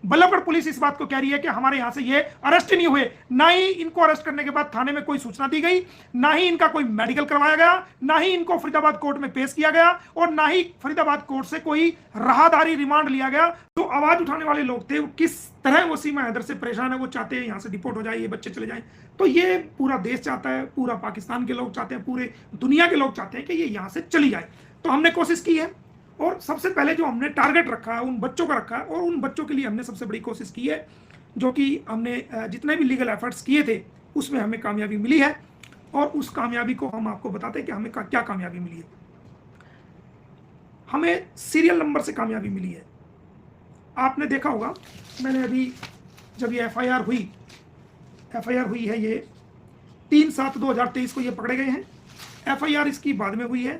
Ballabhgarh police इस बात को कह रही है कि हमारे यहां से ये अरेस्ट नहीं हुए, ना ही इनको अरेस्ट करने के बाद थाने में कोई सूचना दी गई, ना ही इनका कोई मेडिकल करवाया गया, ना ही इनको फरीदाबाद कोर्ट में पेश किया गया, और ना ही फरीदाबाद कोर्ट से कोई राहदारी रिमांड लिया गया। तो आवाज उठाने वाले लोग थे, किस तरह वो सीमा हैदर से परेशान है, वो चाहते हैं यहां से डिपोर्ट हो जाए, ये बच्चे चले जाएं। तो ये पूरा देश चाहता है, पूरा पाकिस्तान के लोग चाहते हैं, पूरे दुनिया के लोग चाहते हैं कि ये यहां से चली जाए। तो हमने कोशिश की है, और सबसे पहले जो हमने टारगेट रखा है उन बच्चों का रखा है, और उन बच्चों के लिए हमने सबसे बड़ी कोशिश की है, जो कि हमने जितने भी लीगल एफर्ट्स किए थे उसमें हमें कामयाबी मिली है। और उस कामयाबी को हम आपको बताते हैं कि हमें क्या कामयाबी मिली है। हमें सीरियल नंबर से कामयाबी मिली है। आपने देखा होगा, मैंने अभी जब ये एफआईआर हुई है, ये 3/7/2023 को ये पकड़े गए हैं। एफआईआर इसकी बाद में हुई है।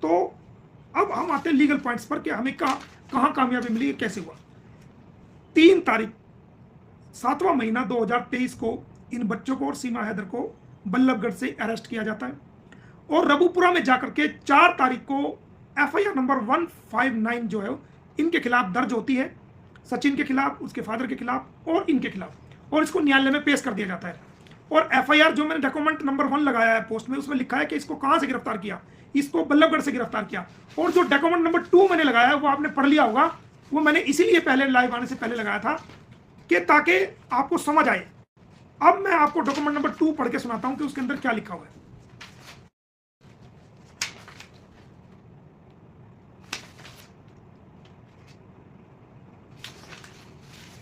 तो अब हम आते हैं लीगल पॉइंट्स पर कि हमें कहां कामयाबी मिली, कैसे हुआ। 3 तारीख 7वां महीना 2023 को इन बच्चों को और सीमा हैदर को बल्लभगढ़ से अरेस्ट किया जाता है, और रबूपुरा में जाकर के 4 तारीख को एफआईआर नंबर 159 जो है इनके खिलाफ दर्ज होती है, सचिन के खिलाफ, उसके फादर के खिलाफ और इनके खिलाफ, और इसको न्यायालय में पेश कर दिया जाता है। और एफआईआर जो मैंने डॉक्यूमेंट नंबर 1 लगाया है पोस्ट में, उसमें लिखा है कि इसको कहां से गिरफ्तार किया, इसको बल्लभगढ़ से गिरफ्तार किया। और जो डॉक्यूमेंट नंबर 2 मैंने लगाया है वो आपने पढ़ लिया होगा, वो मैंने इसीलिए पहले लाइव आने से पहले लगाया था कि ताकि आपको समझ आए। अब मैं आपको डॉक्यूमेंट नंबर 2 पढ़ के सुनाता हूं कि उसके अंदर क्या लिखा हुआ है।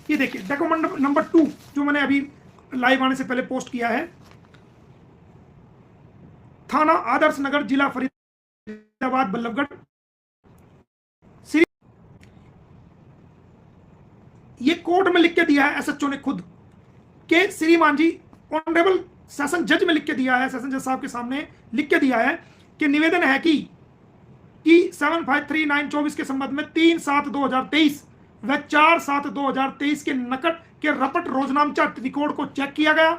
ये देखिए डॉक्यूमेंट नंबर 2 जो मैंने अभी लाइव आने से पहले पोस्ट किया है। थाना आदर्श नगर, जिला फरीदाबाद, बल्लभगढ़। ये कोर्ट में लिख के दिया है एसएचओ ने खुद के, श्रीमान जी ऑनरेबल सेशन जज में लिख के दिया है, सेशन जज साहब के सामने लिख के दिया है कि निवेदन है कि 753924 के संबंध में 3/7/2023 व 4/7/2023 के नकद के रपट रोजनामचा रिकॉर्ड को चेक किया गया,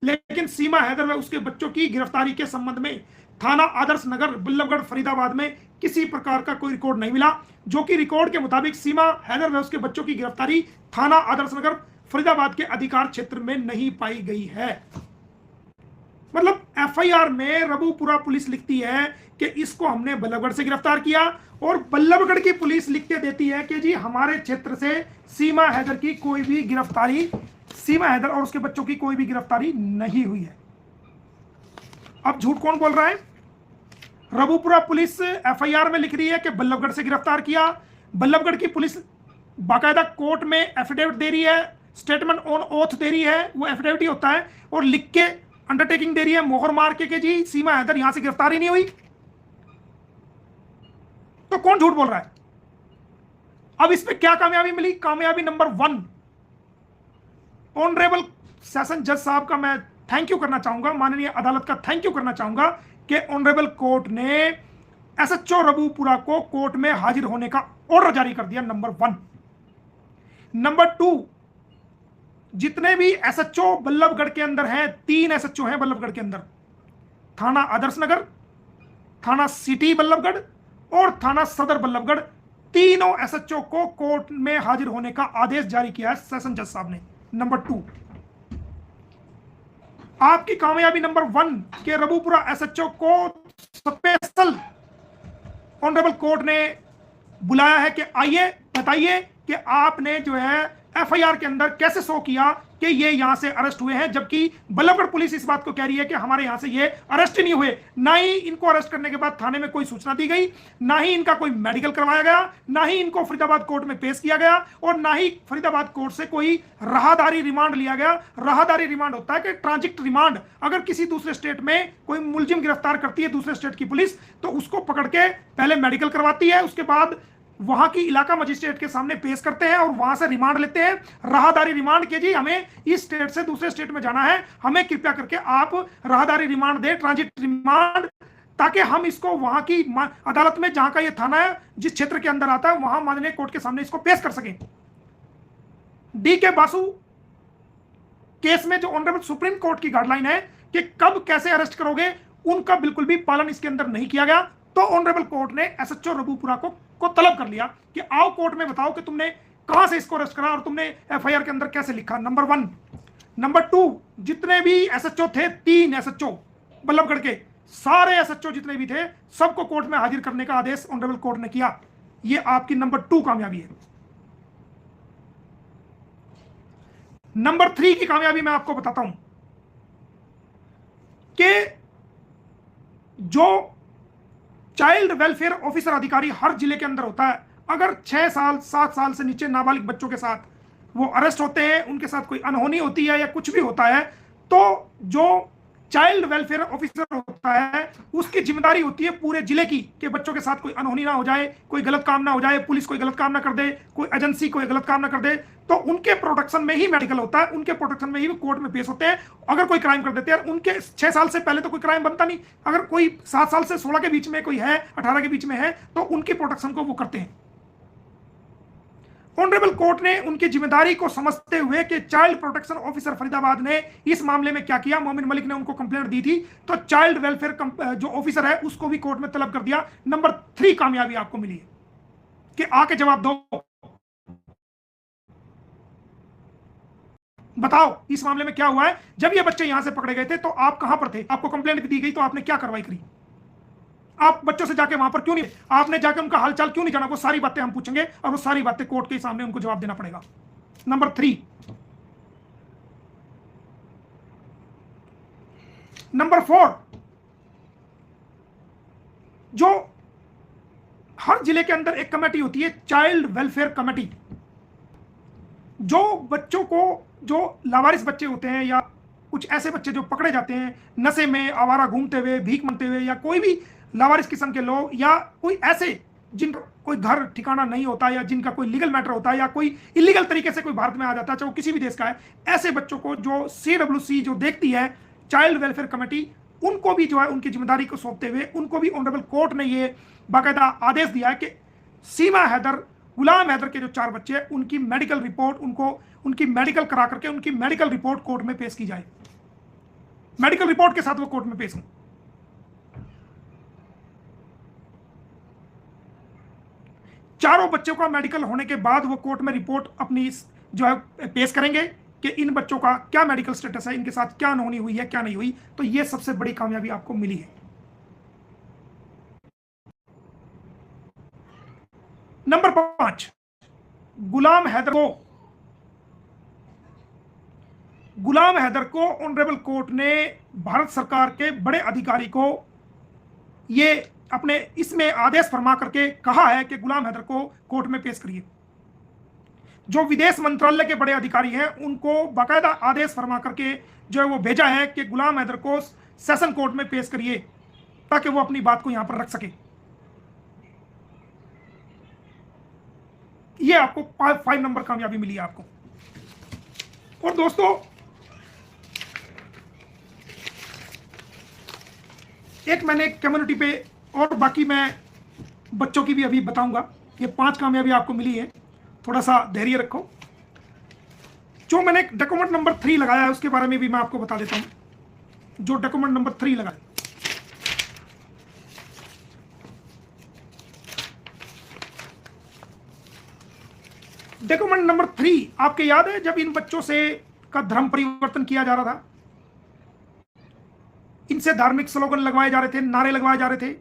लेकिन सीमा हैदर व उसके बच्चों की गिरफ्तारी के संबंध में थाना आदर्श नगर, बल्लभगढ़, फरीदाबाद में किसी प्रकार का कोई रिकॉर्ड नहीं मिला, जो कि रिकॉर्ड के मुताबिक सीमा हैदर व उसके बच्चों की गिरफ्तारी थाना आदर्श नगर, फरीदाबाद के अधिकार क्षेत्र में नहीं पाई गई है। मतलब एफआईआर में रबूपुरा पुलिस लिखती है कि इसको हमने बल्लभगढ़ से गिरफ्तार किया, और बल्लभगढ़ की पुलिस लिख के देती है कि जी हमारे क्षेत्र से सीमा हैदर की कोई भी गिरफ्तारी, सीमा हैदर और उसके बच्चों की कोई भी गिरफ्तारी नहीं हुई है। अब झूठ कौन बोल रहा है? रबूपुरा पुलिस एफआईआर में लिख रही है कि बल्लभगढ़ से गिरफ्तार किया, बल्लभगढ़ की पुलिस बाकायदा कोर्ट में एफिडेविट दे रही है, स्टेटमेंट ऑन ओथ दे रही है, वो एफिडेविट ही होता है, और लिख के अंडरटेकिंग दे रही है, मोहर मार के जी सीमा हैदर यहां से गिरफ्तारी नहीं हुई। तो कौन झूठ बोल रहा है? अब इस पे क्या कामयाबी मिली? कामयाबी नंबर 1, ऑनरेबल सेशन जज साहब का मैं थैंक यू करना चाहूंगा, माननीय अदालत का थैंक यू करना चाहूंगा कि ऑनरेबल कोर्ट ने एसएचओ रबूपुरा को कोर्ट में हाजिर होने का ऑर्डर जारी कर दिया, नंबर 1। नंबर 2, जितने भी एसएचओ बल्लभगढ़ के अंदर हैं, 3 एसएचओ हैं बल्लभगढ़ के अंदर, थाना आदर्श नगर, थाना सिटी बल्लभगढ़ और थाना सदर बल्लभगढ़, तीनों एसएचओ को कोर्ट में हाजिर होने का आदेश जारी किया है सेशन जज साहब ने। नंबर 2, आपकी कामयाबी नंबर 1 के रबूपुरा एसएचओ को स्पेशल ऑनरेबल कोर्ट ने बुलाया है कि आइए बताइए कि आपने जो है एफआईआर के अंदर कैसे शो किया कि ये यहां से अरेस्ट हुए हैं, जबकि बल्लभगढ़ पुलिस इस बात को कह रही है कि हमारे यहां से ये अरेस्ट नहीं हुए, ना ही इनको अरेस्ट करने के बाद थाने में कोई सूचना दी गई, ना ही इनका कोई मेडिकल करवाया गया, ना ही इनको फरीदाबाद कोर्ट में पेश किया गया, और ना ही फरीदाबाद कोर्ट से कोई राहदारी रिमांड लिया गया। राहदारी रिमांड होता है कि ट्रांजिट रिमांड, अगर किसी दूसरे स्टेट में कोई मुलजिम गिरफ्तार करती है दूसरे स्टेट की पुलिस, तो उसको पकड़ के पहले मेडिकल करवाती है, उसके बाद वहां की इलाका मजिस्ट्रेट के सामने पेश करते हैं और वहां से रिमांड लेते हैं, राहदारी रिमांड के जी हमें इस स्टेट से दूसरे स्टेट में जाना है, हमें कृपया करके आप राहदारी रिमांड दें, ट्रांजिट रिमांड, ताकि हम इसको वहां की अदालत में, जहां का ये थाना है, जिस क्षेत्र के अंदर आता है, वहां माननीय कोर्ट के सामने इसको पेश कर सकें। डी के बासु केस में जो ऑनरेबल सुप्रीम कोर्ट की गाइडलाइन है कि कब कैसे अरेस्ट करोगे, उनका बिल्कुल भी पालन इसके अंदर नहीं किया गया। तो ऑनरेबल कोर्ट ने एसएचओ रबूपुरा को तलब कर लिया कि आओ कोर्ट में बताओ कि तुमने कहां से इसको अरेस्ट करा और तुमने एफआईआर के अंदर कैसे लिखा, नंबर 1। नंबर 2, जितने भी एसएचओ थे, 3 एसएचओ बल्लभगढ़ के, सारे एसएचओ जितने भी थे सबको कोर्ट में हाजिर करने का आदेश ऑनरेबल कोर्ट ने किया। ये आपकी नंबर 2 कामयाबी है। नंबर 3 की कामयाबी मैं आपको बताता हूं कि जो चाइल्ड वेलफेयर ऑफिसर अधिकारी हर जिले के अंदर होता है, अगर 6 साल 7 साल से नीचे नाबालिग बच्चों के साथ वो अरेस्ट होते हैं, उनके साथ कोई अनहोनी होती है या कुछ भी होता है, तो जो चाइल्ड वेलफेयर ऑफिसर होता है उसकी जिम्मेदारी होती है पूरे जिले की कि बच्चों के साथ कोई अनहोनी ना हो जाए, कोई गलत काम ना हो जाए, पुलिस कोई गलत काम ना कर दे, कोई एजेंसी कोई गलत काम ना कर दे। तो उनके प्रोटेक्शन में ही मेडिकल होता है, उनके प्रोटेक्शन में ही वो कोर्ट में पेश होते हैं। अगर कोई क्राइम कर देते हैं, उनके 6 साल से पहले तो कोई क्राइम बनता नहीं, अगर कोई 7 साल से 16 के बीच में कोई है, 18 के बीच में है, तो उनकी प्रोटेक्शन को वो करते हैं। ऑनरेबल कोर्ट ने उनकी जिम्मेदारी को समझते हुए कि चाइल्ड प्रोटेक्शन ऑफिसर फरीदाबाद ने इस मामले में क्या किया, मोमिन मलिक ने उनको कंप्लेंट दी थी, तो चाइल्ड वेलफेयर जो ऑफिसर है उसको भी कोर्ट में तलब कर दिया। नंबर 3 कामयाबी आपको मिली है कि आके जवाब दो, बताओ इस मामले में क्या हुआ है। जब ये बच्चे यहां से पकड़े गए थे तो आप कहां पर थे, आपको कंप्लेंट दी गई तो आपने क्या कार्रवाई करी, आप बच्चों से जाके वहां पर क्यों नहीं, आपने जाके उनका हालचाल क्यों नहीं जाना। वो सारी बातें हम पूछेंगे और वो सारी बातें कोर्ट के सामने उनको जवाब देना पड़ेगा। नंबर 3। नंबर 4, जो हर जिले के अंदर एक कमेटी होती है, चाइल्ड वेलफेयर कमेटी, जो बच्चों को, जो लावारिस बच्चे होते हैं या कुछ ऐसे बच्चे जो पकड़े जाते हैं नशे में, आवारा घूमते हुए, भीख मांगते हुए, या कोई भी लावारिस किस्म के लोग, या कोई ऐसे जिनका कोई घर ठिकाना नहीं होता, या जिनका कोई लीगल मैटर होता है, या कोई इलीगल तरीके से कोई भारत में आ जाता है, चाहे वो किसी भी देश का है, ऐसे बच्चों को जो CWC जो देखती है, चाइल्ड वेलफेयर कमेटी, उनको भी जो है उनकी जिम्मेदारी को सौंपते हुए उनको भी ऑनरेबल कोर्ट ने ये बाकायदा आदेश दिया है कि सीमा हैदर, गुलाम हैदर के जो 4 बच्चे हैं उनकी मेडिकल रिपोर्ट, उनको उनकी मेडिकल करा करके उनकी मेडिकल रिपोर्ट कोर्ट में पेश की जाए, मेडिकल रिपोर्ट के साथ वो कोर्ट में पेश हों। चारों बच्चों का मेडिकल होने के बाद वो कोर्ट में रिपोर्ट अपनी जो है पेश करेंगे कि इन बच्चों का क्या मेडिकल स्टेटस है, इनके साथ क्या अनहोनी हुई है, क्या नहीं हुई। तो ये सबसे बड़ी कामयाबी आपको मिली है। नंबर 5, गुलाम हैदर को ऑनरेबल कोर्ट ने भारत सरकार के बड़े अधिकारी को ये अपने इसमें आदेश फरमा करके कहा है कि गुलाम हैदर को कोर्ट में पेश करिए। जो विदेश मंत्रालय के बड़े अधिकारी हैं उनको बाकायदा आदेश फरमा करके जो है वो भेजा है कि गुलाम हैदर को सेशन कोर्ट में पेश करिए ताकि वो अपनी बात को यहां पर रख सके। ये आपको 5 नंबर कामयाबी मिली है आपको। और दोस्तों, एक मैंने कम्युनिटी पे, और बाकी मैं बच्चों की भी अभी बताऊंगा, ये 5 कामयाबी आपको मिली है, थोड़ा सा धैर्य रखो। जो मैंने डॉक्यूमेंट नंबर 3 लगाया है उसके बारे में भी मैं आपको बता देता हूं। जो डॉक्यूमेंट नंबर 3 लगाया, डॉक्यूमेंट नंबर 3 आपके याद है जब इन बच्चों से का धर्म परिवर्तन किया जा रहा था, इनसे धार्मिक स्लोगन लगवाए जा रहे थे, नारे लगवाए जा रहे थे।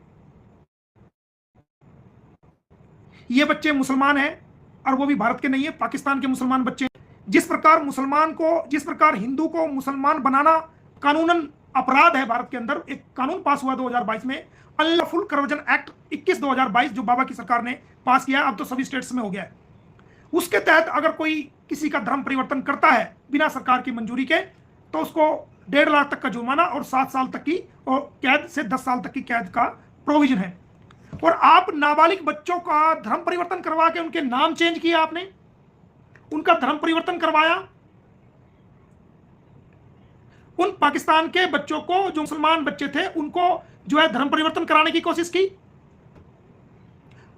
ये बच्चे मुसलमान हैं और वो भी भारत के नहीं है, पाकिस्तान के मुसलमान बच्चे। जिस प्रकार हिंदू को मुसलमान बनाना कानूनन अपराध है भारत के अंदर, एक कानून पास हुआ 2022 में, अनलॉफुल कन्वर्जन एक्ट 21/2022 जो बाबा की सरकार ने पास किया, अब तो सभी स्टेट्स में हो गया है। उसके तहत अगर कोई किसी का धर्म परिवर्तन करता है बिना सरकार की मंजूरी के, तो उसको 1.5 लाख तक का जुर्माना और 7 साल तक की और कैद से 10 साल तक की कैद का प्रोविजन है। और आप नाबालिग बच्चों का धर्म परिवर्तन करवा के उनके नाम चेंज किया, आपने उनका धर्म परिवर्तन करवाया, उन पाकिस्तान के बच्चों को जो मुसलमान बच्चे थे उनको जो है धर्म परिवर्तन कराने की कोशिश की।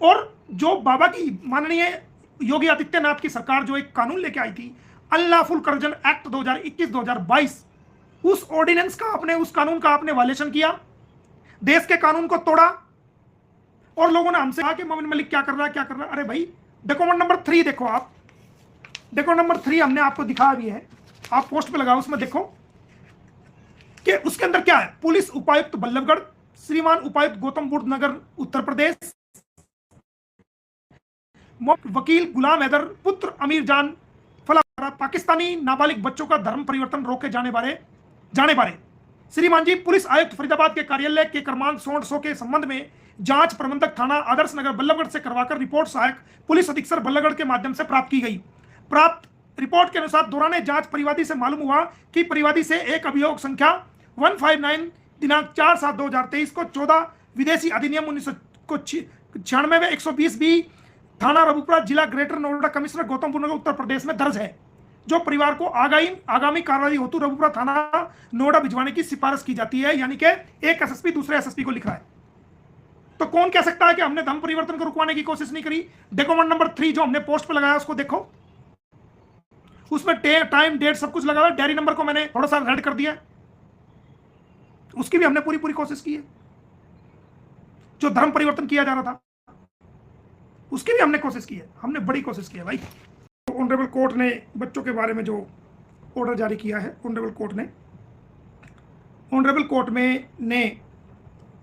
और जो बाबा की माननीय योगी आदित्यनाथ की सरकार जो एक कानून लेके आई थी, अनलॉफुल कन्वर्जन एक्ट 2021-2022, उस ऑर्डिनेंस का आपने, उस कानून का आपने वायलेशन किया, देश के कानून को तोड़ा। और लोगों ने हमसे कहा कि मोमिन मलिक क्या कर रहा है, क्या कर रहा है। अरे भाई, डॉक्यूमेंट नंबर 3 देखो आप, देखो नंबर 3 हमने आपको दिखाया भी है, आप पोस्ट पे लगाओ, उसमें देखो कि उसके अंदर क्या है। पुलिस उपायुक्त बल्लभगढ़ श्रीमान उपायुक्त गौतम बुद्ध नगर उत्तर प्रदेश, वकील गुलाम हैदर पुत्र अमीर जान फला पाकिस्तानी नाबालिग बच्चों का धर्म परिवर्तन रोके जाने बारे श्रीमान जी पुलिस आयुक्त फरीदाबाद के कार्यालय के क्रमांक 100 के संबंध में जांच प्रबंधक थाना आदर्श नगर बल्लभगढ़ से करवाकर रिपोर्ट सहायक पुलिस अधीक्षक बल्लभगढ़ के माध्यम से प्राप्त की गई। प्राप्त रिपोर्ट के अनुसार दौरान जांच परिवादी से मालूम हुआ कि परिवादी से एक अभियोग संख्या 159 दिनांक 4/7/2023 को 14 विदेशी अधिनियम 1996 में 120 बी थाना रबूपुरा जिला ग्रेटर नोएडा कमिश्नर गौतम बुद्ध नगर उत्तर प्रदेश में दर्ज है, जो परिवार को आगामी कार्रवाई हेतु रबूपुरा थाना नोएडा भिजवाने की सिफारिश की जाती है। यानी कि एक एसएसपी दूसरे एसएसपी को लिख रहा है। तो कौन कह सकता है कि हमने धर्म परिवर्तन को रुकवाने की कोशिश नहीं करी? डॉक्यूमेंट नंबर 3 जो हमने पोस्ट पे लगाया उसको देखो, उसमें टाइम डेट सब कुछ लगा हुआ है। डायरी नंबर को मैंने थोड़ा सा रेड कर दिया, उसकी भी हमने पूरी कोशिश की है। जो धर्म परिवर्तन किया जा रहा था उसकी भी हमने कोशिश की है, हमने बड़ी कोशिश की है भाई। तो ऑनरेबल कोर्ट ने बच्चों के बारे में जो ऑर्डर जारी किया है, ऑनरेबल कोर्ट में ने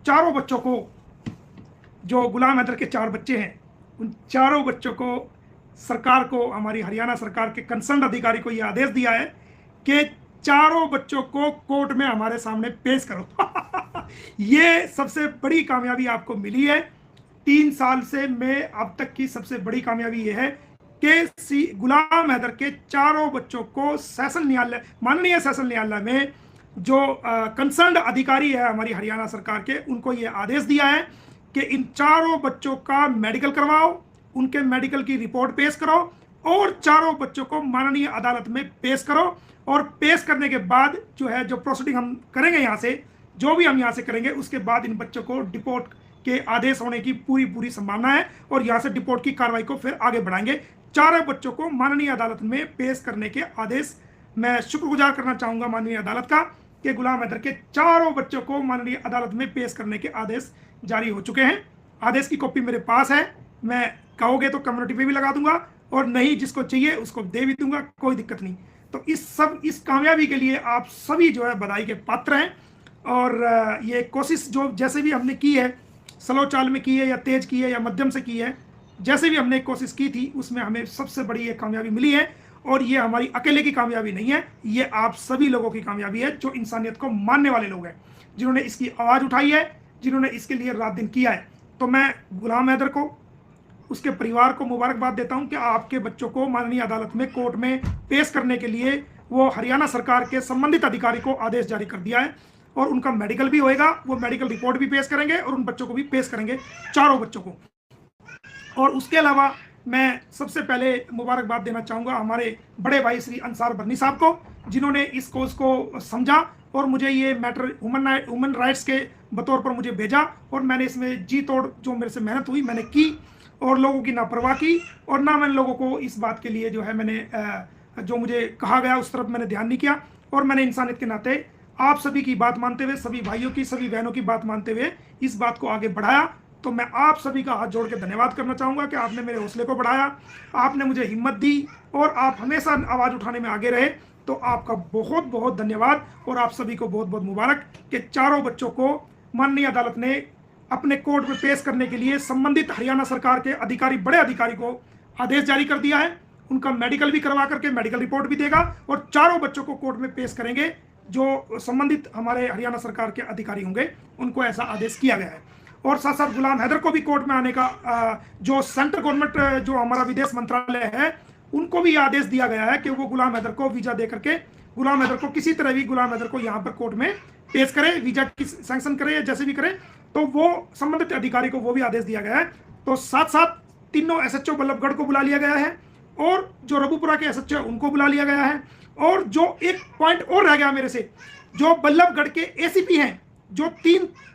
चारों बच्चों को, जो गुलाम हैदर के 4 बच्चे हैं, उन चारों बच्चों को सरकार को, हमारी हरियाणा सरकार के कंसर्न अधिकारी को यह आदेश दिया है कि चारों बच्चों को कोर्ट में हमारे सामने पेश करो। ये सबसे बड़ी कामयाबी आपको मिली है 3 साल से में अब तक की सबसे बड़ी कामयाबी यह है कि गुलाम हैदर के चारों बच्चों को सेशन न्यायालय, माननीय सेशन न्यायालय में जो कंसर्न अधिकारी है हमारी हरियाणा सरकार के, उनको यह आदेश दिया है कि इन चारों बच्चों का मेडिकल करवाओ, उनके मेडिकल की रिपोर्ट पेश करो और चारों बच्चों को माननीय अदालत में पेश करो। और पेश करने के बाद जो प्रोसीडिंग हम करेंगे यहाँ से, जो भी हम यहाँ से करेंगे, उसके बाद इन बच्चों को डिपोर्ट के आदेश होने की पूरी संभावना है और यहाँ से डिपोर्ट की कार्रवाई को फिर आगे बढ़ाएंगे। चारों बच्चों को माननीय अदालत में पेश करने के आदेश, मैं शुक्रगुजार करना चाहूंगा माननीय अदालत का कि गुलाम हैदर के चारों बच्चों को माननीय अदालत में पेश करने के आदेश जारी हो चुके हैं। आदेश की कॉपी मेरे पास है, मैं कहोगे तो कम्युनिटी पे भी लगा दूंगा और नहीं जिसको चाहिए उसको दे भी दूंगा, कोई दिक्कत नहीं। तो इस कामयाबी के लिए आप सभी जो है बधाई के पात्र हैं। और ये कोशिश जो जैसे भी हमने की है, स्लो चाल में की है या तेज की है या मध्यम से की है, जैसे भी हमने कोशिश की थी उसमें हमें सबसे बड़ी ये कामयाबी मिली है। और ये हमारी अकेले की कामयाबी नहीं है, ये आप सभी लोगों की कामयाबी है जो इंसानियत को मानने वाले लोग हैं, जिन्होंने इसकी आवाज़ उठाई है, जिन्होंने इसके लिए रात दिन किया है। तो मैं गुलाम हैदर को, उसके परिवार को मुबारकबाद देता हूं कि आपके बच्चों को माननीय अदालत में कोर्ट में पेश करने के लिए वो हरियाणा सरकार के संबंधित अधिकारी को आदेश जारी कर दिया है और उनका मेडिकल भी होएगा, वो मेडिकल रिपोर्ट भी पेश करेंगे और उन बच्चों को भी पेश करेंगे, चारों बच्चों को। और उसके अलावा मैं सबसे पहले मुबारकबाद देना चाहूँगा हमारे बड़े भाई श्री अंसार बर्नी साहब को, जिन्होंने इस कोर्स को समझा और मुझे ये मैटर ह्यूमन राइट्स के बतौर पर मुझे भेजा और मैंने इसमें जी तोड़ जो मेरे से मेहनत हुई मैंने की और लोगों की ना परवाह की और ना मैंने लोगों को इस बात के लिए जो है मैंने जो मुझे कहा गया उस तरफ मैंने ध्यान नहीं किया। और मैंने इंसानियत के नाते आप सभी की बात मानते हुए, सभी भाइयों की, सभी बहनों की बात मानते हुए इस बात को आगे बढ़ाया। तो मैं आप सभी का हाथ जोड़ के धन्यवाद करना चाहूँगा कि आपने मेरे हौसले को बढ़ाया, आपने मुझे हिम्मत दी और आप हमेशा आवाज़ उठाने में आगे रहे। तो आपका बहुत बहुत धन्यवाद और आप सभी को बहुत बहुत मुबारक कि चारों बच्चों को माननीय अदालत ने अपने कोर्ट में पेश करने के लिए संबंधित हरियाणा सरकार के अधिकारी, बड़े अधिकारी को आदेश जारी कर दिया है। उनका मेडिकल भी करवा करके मेडिकल रिपोर्ट भी देगा और चारों बच्चों को कोर्ट में पेश करेंगे। जो संबंधित हमारे हरियाणा सरकार के अधिकारी होंगे उनको ऐसा आदेश किया गया है। और साथ साथ गुलाम हैदर को भी कोर्ट में आने का जो सेंट्रल गवर्नमेंट जो हमारा विदेश मंत्रालय है उनको भी आदेश दिया गया है कि वो गुलाम हैदर को वीजा दे करके गुलाम हैदर को किसी तरह भी गुलाम हैदर को यहाँ पर कोर्ट में पेश करे, वीजा की सैंक्शन करे या जैसे भी करे, तो वो संबंधित अधिकारी को वो भी आदेश दिया गया है। तो साथ साथ तीनों एसएचओ बल्लभगढ़ को बुला लिया गया है और जो रबूपुरा के एसएचओ उनको बुला लिया गया है। और जो एक पॉइंट और रह गया मेरे से, जो बल्लभगढ़ के एसीपी हैं, जो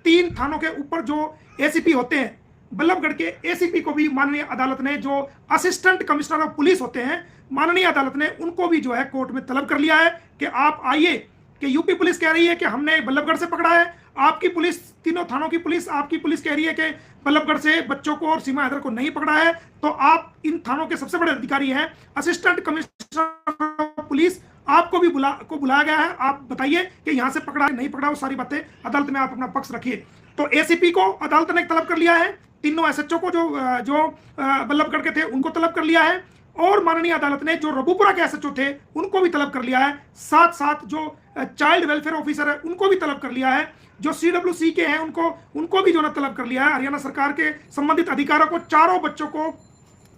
तीन थानों के ऊपर जो एसीपी होते हैं, बल्लभगढ़ के एसीपी को भी माननीय अदालत ने, जो असिस्टेंट कमिश्नर ऑफ पुलिस होते हैं, माननीय अदालत ने उनको भी जो है कोर्ट में तलब कर लिया है कि आप आइए, कि यूपी पुलिस कह रही है कि हमने बल्लभगढ़ से पकड़ा है, आपकी पुलिस, तीनों थानों की पुलिस, आपकी पुलिस कह रही है कि बल्लभगढ़ से बच्चों को और सीमा हैदर को नहीं पकड़ा है, तो आप इन थानों के सबसे बड़े अधिकारी हैं, असिस्टेंट कमिश्नर पुलिस, आपको भी बुलाया गया है। आप बताइए कि यहां से पकड़ा है नहीं पकड़ा, वो सारी बातें अदालत में आप अपना पक्ष रखिए। तो एसीपी को अदालत ने तलब कर लिया है, तीनों एसएचओ को जो बल्लभगढ़ के थे उनको तलब कर लिया है, और माननीय अदालत ने जो रबूपुरा के एसएचओ थे उनको भी तलब कर लिया है, साथ साथ जो चाइल्ड वेलफेयर ऑफिसर है उनको भी तलब कर लिया है, जो सीडब्ल्यूसी के हैं उनको भी जो ना तलब कर लिया है। हरियाणा सरकार के संबंधित अधिकारियों को, चारों बच्चों को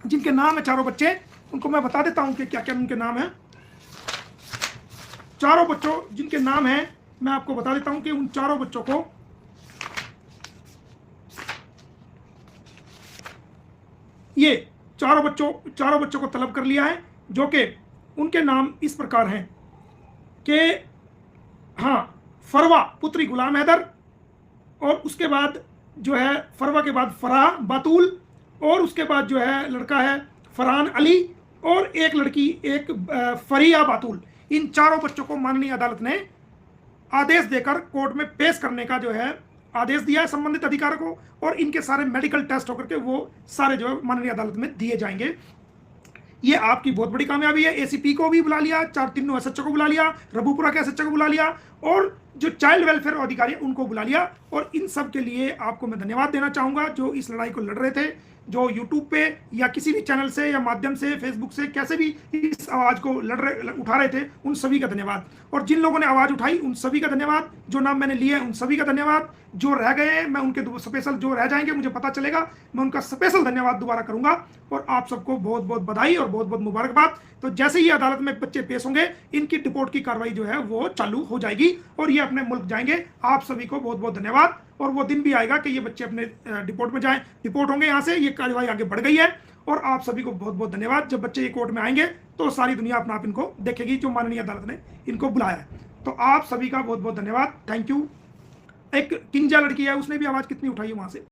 जिनके नाम है, चारों बच्चे, उनको मैं बता देता हूं कि क्या क्या उनके नाम है। चारों बच्चों जिनके नाम है मैं आपको बता देता हूं कि उन चारों बच्चों को, ये चारों बच्चों को तलब कर लिया है, जो कि उनके नाम इस प्रकार हैं कि हाँ, फरवा पुत्री गुलाम हैदर, और उसके बाद जो है फरवा के बाद फराह बातूल, और उसके बाद जो है लड़का है फरहान अली, और एक लड़की एक फरिया बातूल। इन चारों बच्चों को माननीय अदालत ने आदेश देकर कोर्ट में पेश करने का जो है आदेश दिया है संबंधित अधिकारी को, और इनके सारे मेडिकल टेस्ट होकर के वो सारे जो है माननीय अदालत में दिए जाएंगे। ये आपकी बहुत बड़ी कामयाबी है। एसीपी को भी बुला लिया, तीनों एसएचओ को बुला लिया, रबूपुरा के एसएचओ को बुला लिया, और जो चाइल्ड वेलफेयर अधिकारी उनको बुला लिया। और इन सब के लिए आपको मैं धन्यवाद देना चाहूंगा जो इस लड़ाई को लड़ रहे थे, जो यूट्यूब पे या किसी भी चैनल से या माध्यम से, फेसबुक से, कैसे भी इस आवाज को उठा रहे थे, उन सभी का धन्यवाद। और जिन लोगों ने आवाज उठाई उन सभी का धन्यवाद, जो नाम मैंने लिए उन सभी का धन्यवाद, जो रह गए हैं मैं उनके स्पेशल, जो रह जाएंगे मुझे पता चलेगा मैं उनका स्पेशल धन्यवाद दोबारा करूंगा। और आप सबको बहुत बहुत बधाई और बहुत बहुत मुबारकबाद। तो जैसे ही अदालत में बच्चे पेश होंगे, इनकी डिपोर्ट की कार्रवाई जो है वो चालू हो जाएगी और ये अपने मुल्क जाएंगे। आप सभी को बहुत बहुत धन्यवाद। और वो दिन भी आएगा कि ये बच्चे अपने डिपोर्ट में जाएं, डिपोर्ट होंगे यहाँ से, ये कार्रवाई आगे बढ़ गई है। और आप सभी को बहुत बहुत धन्यवाद। जब बच्चे ये कोर्ट में आएंगे तो सारी दुनिया अपना आप इनको देखेगी, जो माननीय अदालत ने इनको बुलाया है। तो आप सभी का बहुत बहुत धन्यवाद, थैंक यू। एक किंजा लड़की है, उसने भी आवाज कितनी उठाई है वहां से।